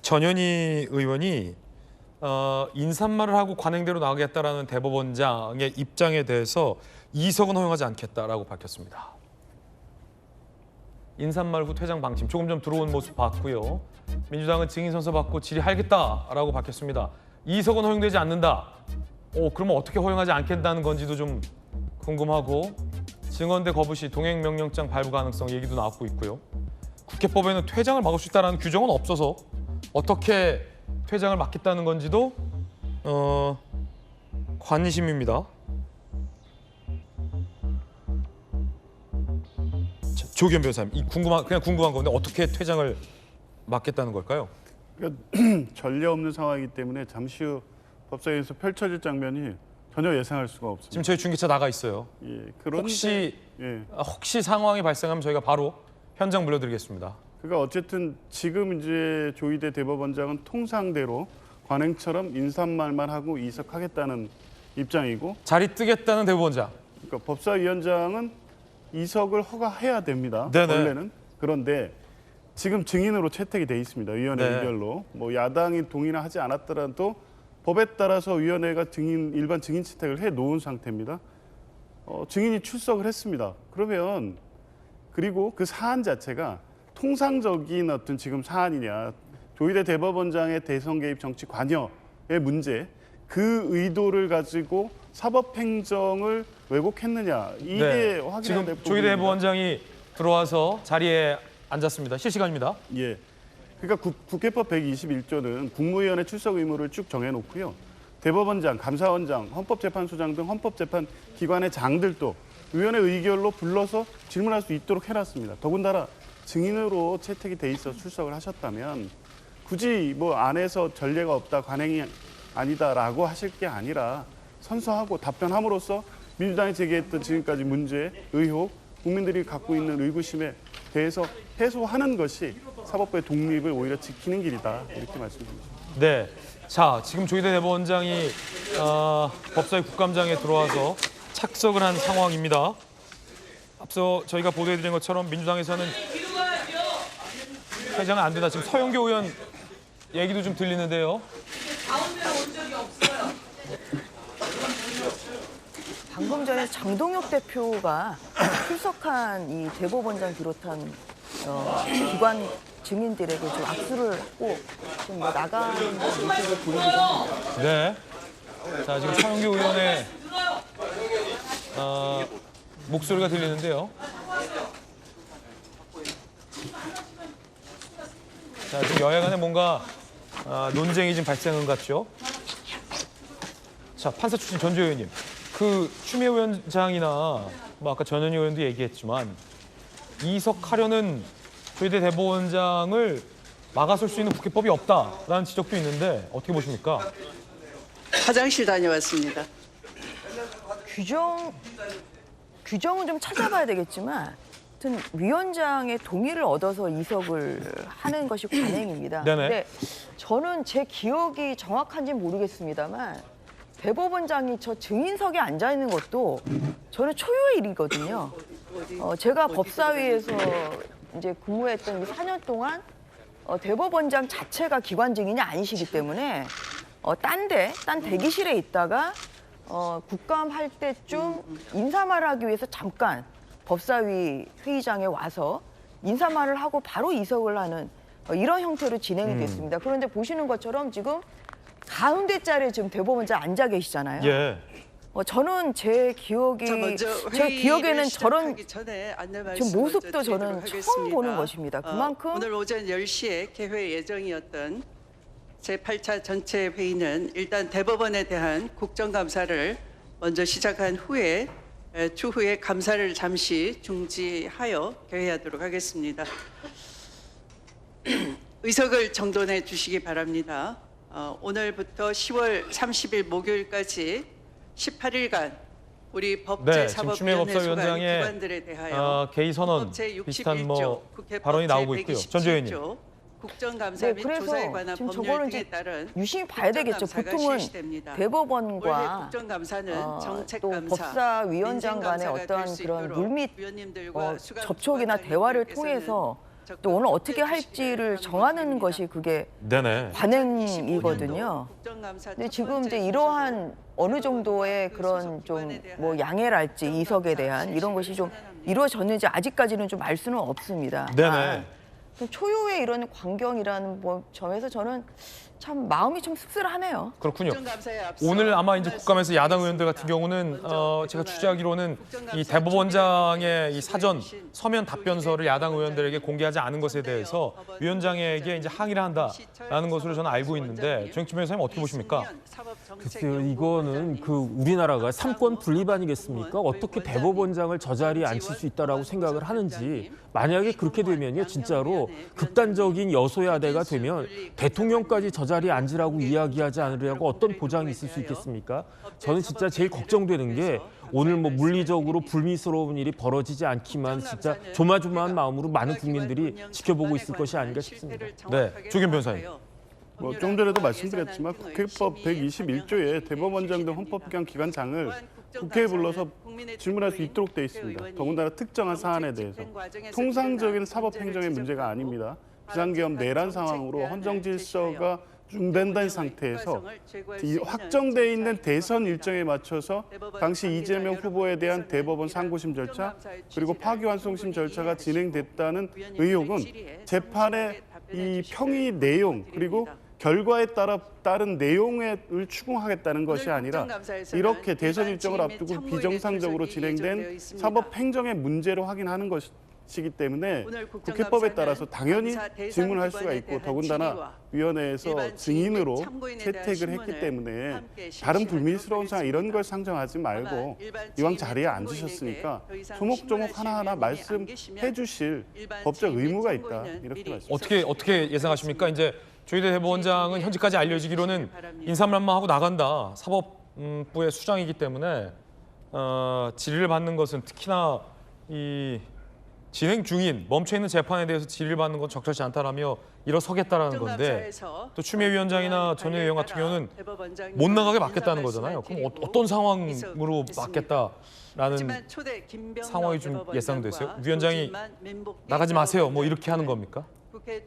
전현희 의원이 인사말을 하고 관행대로 나가겠다라는 대법원장의 입장에 대해서 이석은 허용하지 않겠다라고 밝혔습니다. 인사말 후 퇴장 방침 조금 전 들어온 모습 봤고요. 민주당은 증인 선서 받고 질의하겠다라고 밝혔습니다. 이석은 허용되지 않는다. 그러면 어떻게 허용하지 않겠다는 건지도 좀 궁금하고 증언대 거부 시 동행명령장 발부 가능성 얘기도 나오고 있고요. 국회법에는 퇴장을 막을 수 있다는 규정은 없어서 어떻게 퇴장을 막겠다는 건지도 관심입니다. 자, 조기현 변호사님, 그냥 궁금한 건데 어떻게 퇴장을 막겠다는 걸까요? 그러니까 전례 없는 상황이기 때문에 잠시 후 법사위에서 펼쳐질 장면이 전혀 예상할 수가 없습니다. 지금 저희 중계차 나가 있어요. 예, 그런데 혹시 상황이 발생하면 저희가 바로 현장 물려드리겠습니다. 그러니까 어쨌든 지금 이제 조희대 대법원장은 통상대로 관행처럼 인사말만 하고 이석하겠다는 입장이고 자리 뜨겠다는 대법원장. 그러니까 법사위원장은 이석을 허가해야 됩니다. 네네. 원래는. 그런데 지금 증인으로 채택이 돼 있습니다. 위원회 네. 의결로. 뭐 야당이 동의나 하지 않았더라도 법에 따라서 위원회가 일반 증인 채택을 해 놓은 상태입니다. 증인이 출석을 했습니다. 그러면 그리고 그 사안 자체가 통상적인 어떤 지금 사안이냐, 조희대 대법원장의 대선 개입 정치 관여의 문제, 그 의도를 가지고 사법행정을 왜곡했느냐, 이게 확인해야 될 지금 부분입니다. 조희대 대법원장이 들어와서 자리에 앉았습니다. 실시간입니다. 예. 그러니까 국회법 121조는 국무위원회 출석 의무를 쭉 정해놓고요. 대법원장, 감사원장, 헌법재판소장 등 헌법재판 기관의 장들도 위원회 의결로 불러서 질문할 수 있도록 해놨습니다. 더군다나 증인으로 채택이 돼 있어 출석을 하셨다면 굳이 뭐 안에서 전례가 없다, 관행이 아니다라고 하실 게 아니라 선서하고 답변함으로써 민주당이 제기했던 지금까지 문제, 의혹, 국민들이 갖고 있는 의구심에 대해서 해소하는 것이 사법부의 독립을 오히려 지키는 길이다, 이렇게 말씀드립니다. 네. 자, 지금 조희대 대법원장이 법사위 국감장에 들어와서 착석을 한 상황입니다. 앞서 저희가 보도해드린 것처럼 민주당에서는 퇴장은 안 된다. 지금 서영교 의원 얘기도 좀 들리는데요. 방금 전에 장동혁 대표가 출석한 이 대법원장 비롯한 기관 증인들에게 좀 악수를 하고 좀 나가는 모습을 보이기도 합니다. 네. 자, 지금 서영교 의원의 목소리가 들리는데요. 자, 지금 여야 간에 뭔가 논쟁이 좀 발생한 것 같죠? 자, 판사 출신 전주 의원님. 그 추미애 위원장이나 뭐 아까 전현희 의원도 얘기했지만 이석하려는 조희대 대법원장을 막아설 수 있는 국회법이 없다라는 지적도 있는데 어떻게 보십니까? 화장실 다녀왔습니다. 규정은 좀 찾아봐야 되겠지만 하여튼 위원장의 동의를 얻어서 이석을 하는 것이 관행입니다. 네네. 근데 저는 제 기억이 정확한지는 모르겠습니다만 대법원장이 저 증인석에 앉아 있는 것도 저는 초유의 일이거든요. 제가 법사위에서 이제 근무했던 이 4년 동안 대법원장 자체가 기관 증인이 아니시기 때문에 딴 대기실에 있다가 국감할 때쯤 인사말을 하기 위해서 잠깐 법사위 회의장에 와서 인사말을 하고 바로 이석을 하는 이런 형태로 진행이 됐습니다. 그런데 보시는 것처럼 지금 가운데 자리에 지금 대법원장 앉아 계시잖아요. 예. 저는 제 기억에는 저런 지금 모습도 저는 처음 보는 것입니다. 그만큼 오늘 오전 10시에 개회 예정이었던 제8차 전체 회의는 일단 대법원에 대한 국정감사를 먼저 시작한 후에 추후에 감사를 잠시 중지하여 개회하도록 하겠습니다. 의석을 정돈해 주시기 바랍니다. 오늘부터 10월 30일 목요일까지 18일간 우리 법제사법위원회 소관 기관들에 대하여 개의 선언 비슷한 발언이 나오고 있고요. 전주 의원님. 국정감사 및 조사에 관한 법률 등에 따른 유심히 봐야 되겠죠. 보통은 대법원과 또 법사위원장 간의 어떠한 그런 물밑 접촉이나 대화를 통해서 또 오늘 어떻게 할지를 정하는 것이 그게 네네. 관행이거든요. 근데 지금 이제 이러한 어느 정도의 그런 좀 뭐 양해랄지 이석에 대한 이런 것이 좀 이루어졌는지 아직까지는 좀 알 수는 없습니다. 네네. 좀 초유의 이런 광경이라는 뭐 점에서 저는 참 마음이 좀 씁쓸하네요. 그렇군요. 오늘 아마 이제 국감에서 야당 의원들 같은 경우는 제가 취재하기로는 이 대법원장의 이 사전 서면 답변서를 야당 의원들에게 공개하지 않은 것에 대해서 위원장에게 이제 항의를 한다라는 것으로 저는 알고 있는데 정익진 변호사님 어떻게 보십니까? 글쎄요, 이거는 그 우리나라가 삼권 분립 아니겠습니까? 어떻게 대법원장을 저 자리에 앉힐 수 있다라고 생각을 하는지, 만약에 그렇게 되면요, 진짜로 극단적인 여소야대가 되면 대통령까지 저 자리에 앉으라고 이야기하지 않으려고 어떤 보장이 있을 수 있겠습니까? 저는 진짜 제일 걱정되는 게 오늘 뭐 물리적으로 불미스러운 일이 벌어지지 않기만 진짜 조마조마한 마음으로 많은 국민들이 지켜보고 있을 것이 아닌가 싶습니다. 네, 조경 변호사님. 뭐 좀 전에도 말씀드렸지만 국회법 121조에 대법원장 등 헌법기관 기관장을 국회에 불러서 질문할 수 있도록 돼 있습니다. 더군다나 특정한 사안에 대해서 통상적인 사법행정의 문제가 아닙니다. 비상계엄 내란 상황으로 헌정 질서가 중단된 상태에서 이 확정돼 있는 대선 일정에 맞춰서 당시 이재명 후보에 대한 대법원 상고심 절차 그리고 파기환송심 절차가 진행됐다는 의혹은 재판의 이 평의 내용 그리고 결과에 따른 내용을 추궁하겠다는 것이 아니라 이렇게 대선 일정을 앞두고 비정상적으로 진행된 사법행정의 문제로 확인하는 것이기 때문에 국회법에 따라서 당연히 질문할 수가 있고 더군다나 위원회에서 증인으로 채택을 했기 때문에 다른 불미스러운 상황 이런 걸 상정하지 말고 이왕 자리에 앉으셨으니까 조목조목 하나하나 말씀해 주실 법적 의무가 있다 이렇게 말씀드립니다. 어떻게 예상하십니까? 이제 조희대 대법원장은 현재까지 알려지기로는 인사말만 하고 나간다. 사법부의 수장이기 때문에 질의를 받는 것은 특히나 이 진행 중인 멈춰 있는 재판에 대해서 질의를 받는 건 적절치 않다라며 일어서겠다라는 건데 또 추미애 위원장이나 전현희 의원 같은 경우는 못 나가게 막겠다는 거잖아요. 그럼 어떤 상황으로 막겠다라는 상황이 좀 예상되세요? 위원장이 나가지 마세요. 뭐 이렇게 하는 겁니까?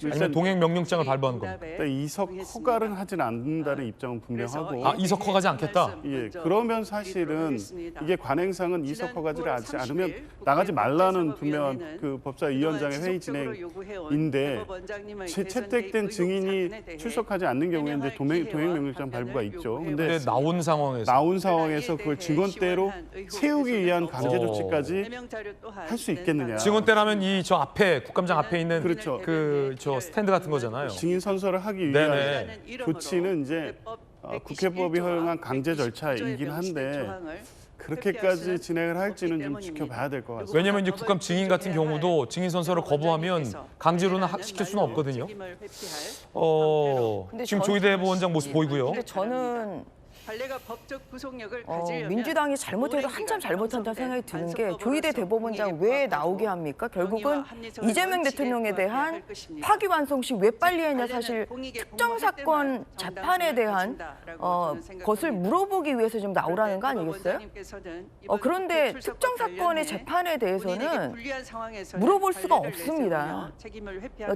아니면 동행 명령장을 발부하는 겁니까? 이석 허가를 하진 않는다는 입장은 분명하고 이석 허가하지 않겠다? 예, 그러면 사실은 이게 관행상은 이석 허가지를 하지 않으면 나가지 말라는 분명한 그 법사위원장의 회의 진행인데 채택된 증인이 출석하지 않는 경우에 이제 동행 명령장 발부가 있죠. 근데 나온 상황에서 그걸 증언대로 세우기 위한 강제 조치까지 할 수 있겠느냐? 증언대라면 저 앞에 국감장 앞에 있는 그렇죠. 저 스탠드 같은 거잖아요. 증인 선서를 하기 위한 조치는 이제 국회법이 허용한 강제 절차이긴 한데 그렇게까지 진행을 할지는 좀 지켜봐야 될 것 같습니다. 왜냐하면 이제 국감 증인 같은 경우도 증인 선서를 거부하면 강제로는 시킬 수는 없거든요. 지금 조희대 대법원장 모습 보이고요. 근데 저는 민주당이 잘못해도 한참 잘못한다는 생각이 드는 게 조희대 대법원장 왜 나오게 합니까? 결국은 이재명 대통령에 대한 파기환송식 왜 빨리 했냐 사실 특정 사건 재판에 대한 것을 물어보기 위해서 좀 나오라는 거 아니겠어요? 그런데 특정 사건의 재판에 대해서는 물어볼 수가 없습니다.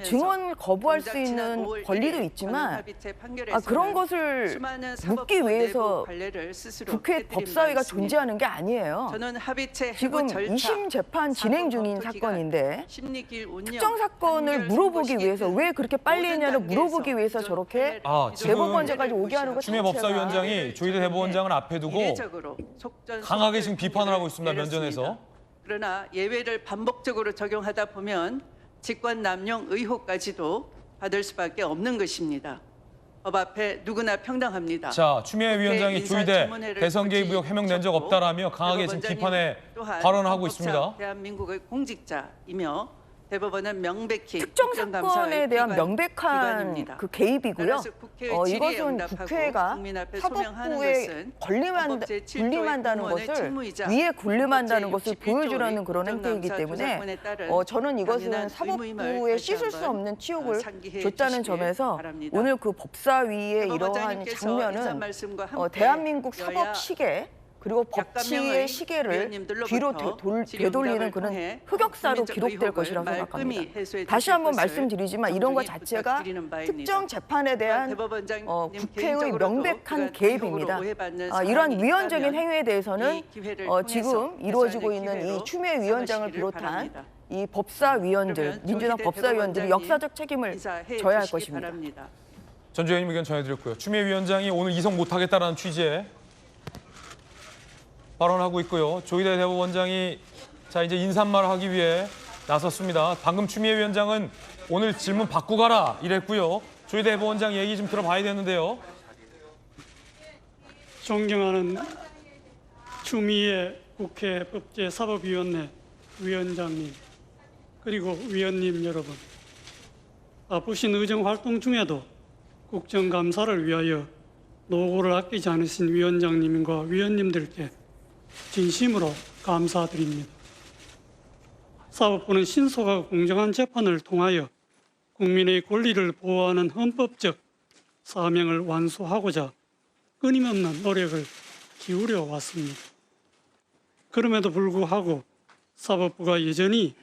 증언 거부할 수 있는 권리도 있지만 그런 것을 묻기 위해서 국회 법사위가 존재하는 게 아니에요. 지금 2심 재판 진행 중인 사건인데 특정 사건을 물어보기 위해서 왜 그렇게 빨리 했냐를 물어보기 위해서 저렇게 대법원장까지 오게 하는 것 추미애 법사위원장이 조희대 대법원장을 앞에 두고 강하게 지금 비판을 하고 있습니다. 면전에서. 그러나 예외를 반복적으로 적용하다 보면 직권남용 의혹까지도 받을 수밖에 없는 것입니다. 법 앞에 누구나 평등합니다. 자, 추미애 위원장이 조희대 대선 개입 의혹 해명 낸 적 없다라며 강하게 지금 비판에 발언을 하고 있습니다. 대한민국의 공직자이며 대법원은 명백히 특정 사건에 대한 명백한 기관입니다. 그 개입이고요. 이것은 응답하고 국회가 국민 앞에 사법부에 소명하는 군림한다는 것을 위에 군림한다는 것을 보여주라는 그런 행태이기 때문에 저는 이것은 사법부에 씻을 수 없는 치욕을 줬다는 점에서 오늘 그 법사위의 이러한 장면은 대한민국 사법식에 그리고 약간명의 법치의 시계를 위원님들로부터 뒤로 되돌리는 그런 통해 흑역사로 국민적 기록될 의혹을 것이라고 말끔히 생각합니다. 해소해 다시 주실 한번 것을 말씀드리지만 이런 것 정중히 자체가 부탁드리는 바입니다. 특정 재판에 대한 대법원장님 국회의 개인적으로도 명백한 그간 개입입니다. 의혹으로 오해받는 이런 사안이 위헌적인 있다면 행위에 대해서는 이 기회를 지금 통해서 이루어지고 해소하는 있는 이 기회로 추미애 위원장을 삼으시기를 비롯한 바랍니다. 이 법사위원들, 그러면 민주당 조희대 법사위원들이 대법원장님 역사적 책임을 인사해 져야 할 주시기 것입니다. 바랍니다. 전주 의원님 의견 전해드렸고요. 추미애 위원장이 오늘 이성 못하겠다라는 취지의 발언하고 있고요. 조희대 대법원장이 자 이제 인사말을 하기 위해 나섰습니다. 방금 추미애 위원장은 오늘 질문 받고 가라 이랬고요. 조희대 대법원장 얘기 좀 들어봐야 되는데요. 존경하는 추미애 국회 법제사법위원회 위원장님 그리고 위원님 여러분, 바쁘신 의정활동 중에도 국정감사를 위하여 노고를 아끼지 않으신 위원장님과 위원님들께 진심으로 감사드립니다. 사법부는 신속하고 공정한 재판을 통하여 국민의 권리를 보호하는 헌법적 사명을 완수하고자 끊임없는 노력을 기울여 왔습니다. 그럼에도 불구하고 사법부가 여전히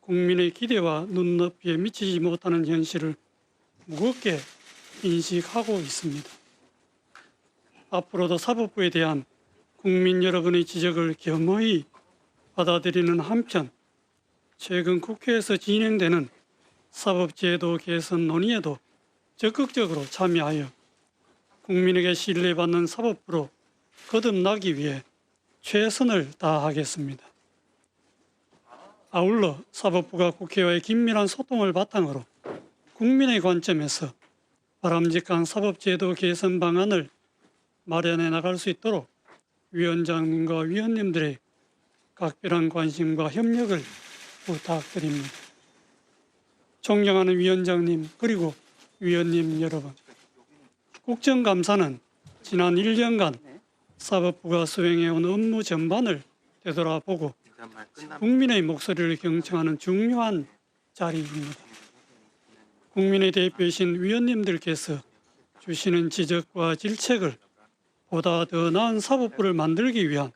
국민의 기대와 눈높이에 미치지 못하는 현실을 무겁게 인식하고 있습니다. 앞으로도 사법부에 대한 국민 여러분의 지적을 겸허히 받아들이는 한편 최근 국회에서 진행되는 사법제도 개선 논의에도 적극적으로 참여하여 국민에게 신뢰받는 사법부로 거듭나기 위해 최선을 다하겠습니다. 아울러 사법부가 국회와의 긴밀한 소통을 바탕으로 국민의 관점에서 바람직한 사법제도 개선 방안을 마련해 나갈 수 있도록 위원장님과 위원님들의 각별한 관심과 협력을 부탁드립니다. 존경하는 위원장님 그리고 위원님 여러분, 국정감사는 지난 1년간 사법부가 수행해온 업무 전반을 되돌아보고 국민의 목소리를 경청하는 중요한 자리입니다. 국민의 대표이신 위원님들께서 주시는 지적과 질책을 보다 더 나은 사법부를 만들기 위한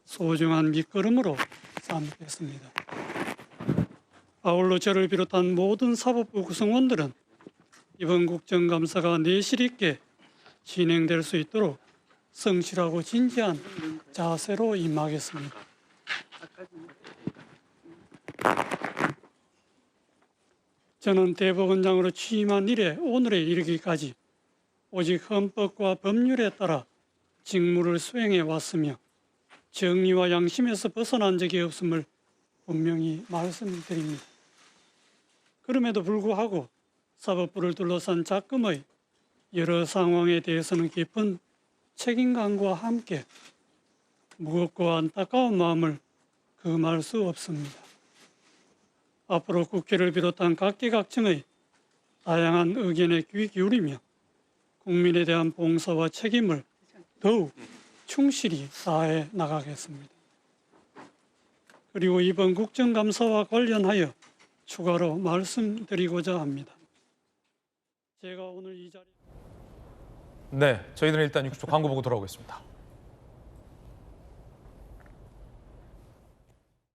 소중한 밑거름으로 삼겠습니다. 아울러 저를 비롯한 모든 사법부 구성원들은 이번 국정감사가 내실 있게 진행될 수 있도록 성실하고 진지한 자세로 임하겠습니다. 저는 대법원장으로 취임한 이래 오늘에 이르기까지 오직 헌법과 법률에 따라 직무를 수행해 왔으며 정의와 양심에서 벗어난 적이 없음을 분명히 말씀드립니다. 그럼에도 불구하고 사법부를 둘러싼 작금의 여러 상황에 대해서는 깊은 책임감과 함께 무겁고 안타까운 마음을 금할 수 없습니다. 앞으로 국회를 비롯한 각계각층의 다양한 의견에 귀 기울이며 국민에 대한 봉사와 책임을 더욱 충실히 다해 나가겠습니다. 그리고 이번 국정감사와 관련하여 추가로 말씀드리고자 합니다. 제가 오늘 이 자리에 네, 저희들은 일단 60초 광고 보고 돌아오겠습니다.